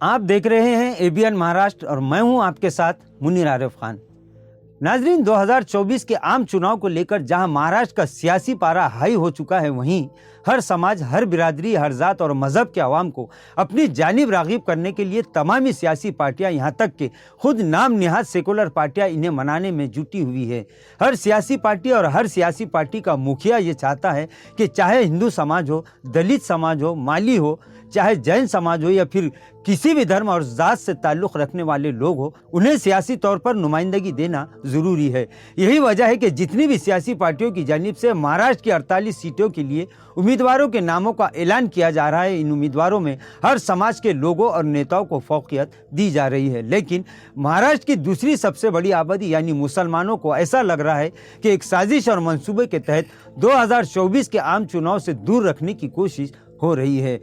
आप देख रहे हैं एबीएन महाराष्ट्र और मैं हूं आपके साथ मुनीर आरिफ खान। नाजरीन, 2024 के आम चुनाव को लेकर जहां महाराष्ट्र का सियासी पारा हाई हो चुका है, वहीं हर समाज, हर बिरादरी, हर जात और मजहब के अवाम को अपनी जानिब राग़िब करने के लिए तमामी सियासी पार्टियां, यहां तक कि खुद नाम निहाद सेकुलर पार्टियां इन्हें मनाने में जुटी हुई है। हर सियासी पार्टी और हर सियासी पार्टी का मुखिया ये चाहता है कि चाहे हिंदू समाज हो, दलित समाज हो, माली हो, चाहे जैन समाज हो या फिर किसी भी धर्म और जात से ताल्लुक़ रखने वाले लोग हो, उन्हें सियासी तौर पर नुमाइंदगी देना ज़रूरी है। यही वजह है कि जितनी भी सियासी पार्टियों की जानिब से महाराष्ट्र की 48 सीटों के लिए उम्मीदवारों के नामों का ऐलान किया जा रहा है, इन उम्मीदवारों में हर समाज के लोगों और नेताओं को फौकियत दी जा रही है। लेकिन महाराष्ट्र की दूसरी सबसे बड़ी आबादी यानी मुसलमानों को ऐसा लग रहा है कि एक साजिश और मंसूबे के तहत 2024 के आम चुनाव से दूर रखने की कोशिश हो रही है।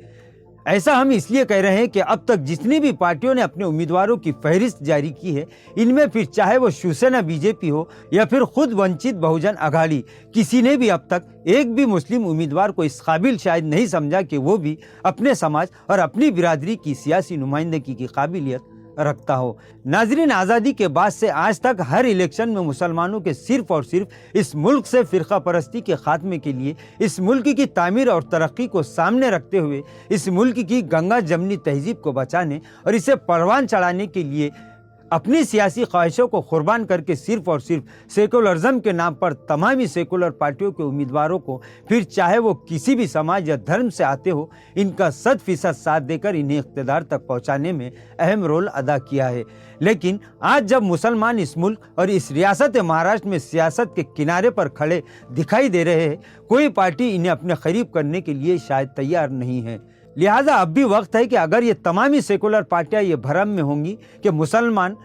ऐसा हम इसलिए कह रहे हैं कि अब तक जितनी भी पार्टियों ने अपने उम्मीदवारों की फहरिस्त जारी की है, इनमें फिर चाहे वो शिवसेना बीजेपी हो या फिर खुद वंचित बहुजन अघाड़ी, किसी ने भी अब तक एक भी मुस्लिम उम्मीदवार को इस काबिल शायद नहीं समझा कि वो भी अपने समाज और अपनी बिरादरी की सियासी नुमाइंदगी की काबिलियत रखता हो। नाजरीन, आज़ादी के बाद से आज तक हर इलेक्शन में मुसलमानों के सिर्फ और सिर्फ इस मुल्क से फ़िरका परस्ती के खात्मे के लिए, इस मुल्क की तामीर और तरक्की को सामने रखते हुए, इस मुल्क की गंगा जमनी तहजीब को बचाने और इसे परवान चढ़ाने के लिए अपनी सियासी ख्वाहिशों को कुर्बान करके सिर्फ और सिर्फ सेकुलरिज्म के नाम पर तमामी सेकुलर पार्टियों के उम्मीदवारों को, फिर चाहे वो किसी भी समाज या धर्म से आते हो, इनका 100% साथ देकर इन्हें इख्तिदार तक पहुंचाने में अहम रोल अदा किया है। लेकिन आज जब मुसलमान इस मुल्क और इस रियासत महाराष्ट्र में सियासत के किनारे पर खड़े दिखाई दे रहे हैं, कोई पार्टी इन्हें अपने करीब करने के लिए शायद तैयार नहीं है। लिहाजा अब भी वक्त है कि अगर ये तमामी सेकुलर पार्टियां ये भरम में होंगी कि मुसलमान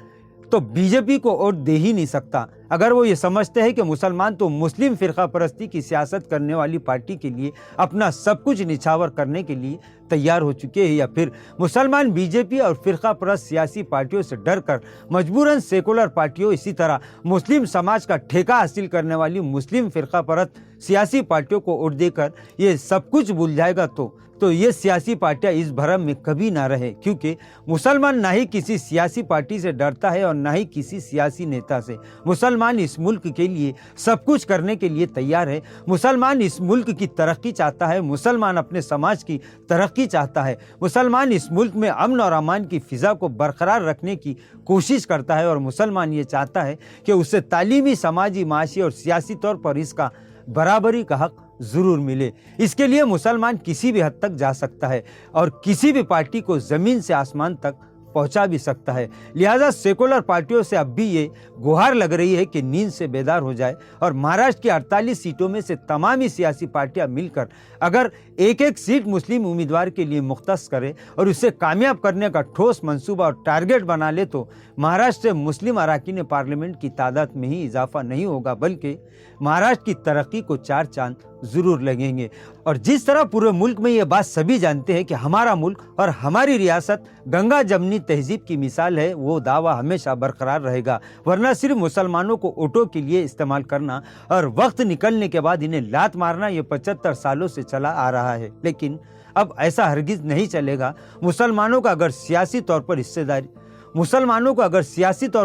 तो बीजेपी को वोट दे ही नहीं सकता, अगर वो ये समझते हैं कि मुसलमान तो मुस्लिम फ़िरका परस्ती की सियासत करने वाली पार्टी के लिए अपना सब कुछ निछावर करने के लिए तैयार हो चुके हैं, या फिर मुसलमान बीजेपी और फ़िरका परस्त सियासी पार्टियों से डर कर मजबूरन सेकुलर पार्टियों, इसी तरह मुस्लिम समाज का ठेका हासिल करने वाली मुस्लिम फ़िरका परस्त सियासी पार्टियों को वोट देकर ये सब कुछ भूल जाएगा, तो ये सियासी पार्टियां इस भरम में कभी ना रहे, क्योंकि मुसलमान ना ही किसी सियासी पार्टी से डरता है और ना ही किसी सियासी नेता से। मुसलमान इस मुल्क के लिए सब कुछ करने के लिए तैयार है। मुसलमान इस मुल्क की तरक्की चाहता है, मुसलमान अपने समाज की तरक्की चाहता है, मुसलमान इस मुल्क में अमन और अमान की फ़िज़ा को बरकरार रखने की कोशिश करता है और मुसलमान ये चाहता है कि उसे तालीमी, समाजी, माशी और सियासी तौर पर इसका बराबरी का हक ज़रूर मिले। इसके लिए मुसलमान किसी भी हद तक जा सकता है और किसी भी पार्टी को ज़मीन से आसमान तक पहुंचा भी सकता है। लिहाजा सेकुलर पार्टियों से अब भी ये गुहार लग रही है कि नींद से बेदार हो जाए और महाराष्ट्र की 48 सीटों में से तमामी सियासी पार्टियां मिलकर अगर एक एक सीट मुस्लिम उम्मीदवार के लिए मुख्तस करे और उसे कामयाब करने का ठोस मंसूबा और टारगेट बना ले, तो महाराष्ट्र से मुस्लिम अरकान पार्लियामेंट की तादाद में ही इजाफा नहीं होगा, बल्कि महाराष्ट्र की तरक्की को 4 चांद ज़रूर लगेंगे। और जिस तरह पूरे मुल्क में ये बात सभी जानते हैं कि हमारा मुल्क और हमारी रियासत गंगा जमनी तहजीब की मिसाल है, वो दावा हमेशा बरकरार रहेगा। वरना सिर्फ मुसलमानों को वोटों के लिए इस्तेमाल करना और वक्त निकलने के बाद इन्हें लात मारना ये 75 सालों से चला आ रहा है। लेकिन अब ऐसा हरगिज नहीं चलेगा। मुसलमानों को अगर सियासी तौर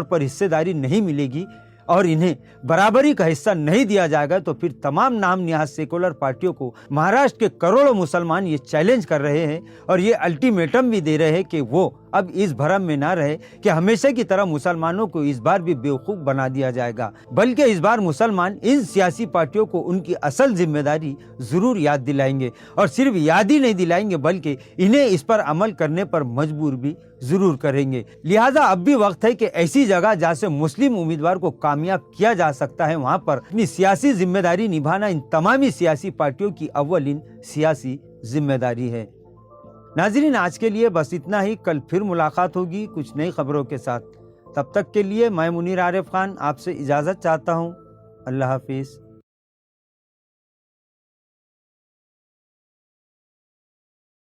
पर हिस्सेदारी नहीं मिलेगी और इन्हें बराबरी का हिस्सा नहीं दिया जाएगा, तो फिर तमाम नाम निहाद सेकुलर पार्टियों को महाराष्ट्र के करोड़ों मुसलमान ये चैलेंज कर रहे हैं और ये अल्टीमेटम भी दे रहे हैं कि वो अब इस भरम में ना रहे कि हमेशा की तरह मुसलमानों को इस बार भी बेवकूफ़ बना दिया जाएगा, बल्कि इस बार मुसलमान इन सियासी पार्टियों को उनकी असल जिम्मेदारी ज़रूर याद दिलाएंगे और सिर्फ याद ही नहीं दिलाएंगे बल्कि इन्हें इस पर अमल करने पर मजबूर भी ज़रूर करेंगे। लिहाजा अब भी वक्त है कि ऐसी जगह जहाँ से मुस्लिम उम्मीदवार को कामयाब किया जा सकता है, वहाँ पर अपनी सियासी जिम्मेदारी निभाना इन तमामी सियासी पार्टियों की अव्वलीन सियासी जिम्मेदारी है। नाज़रीन, आज के लिए बस इतना ही। कल फिर मुलाकात होगी कुछ नई खबरों के साथ। तब तक के लिए मैं मुनीर आरिफ खान आपसे इजाज़त चाहता हूँ। अल्लाह हाफिज़।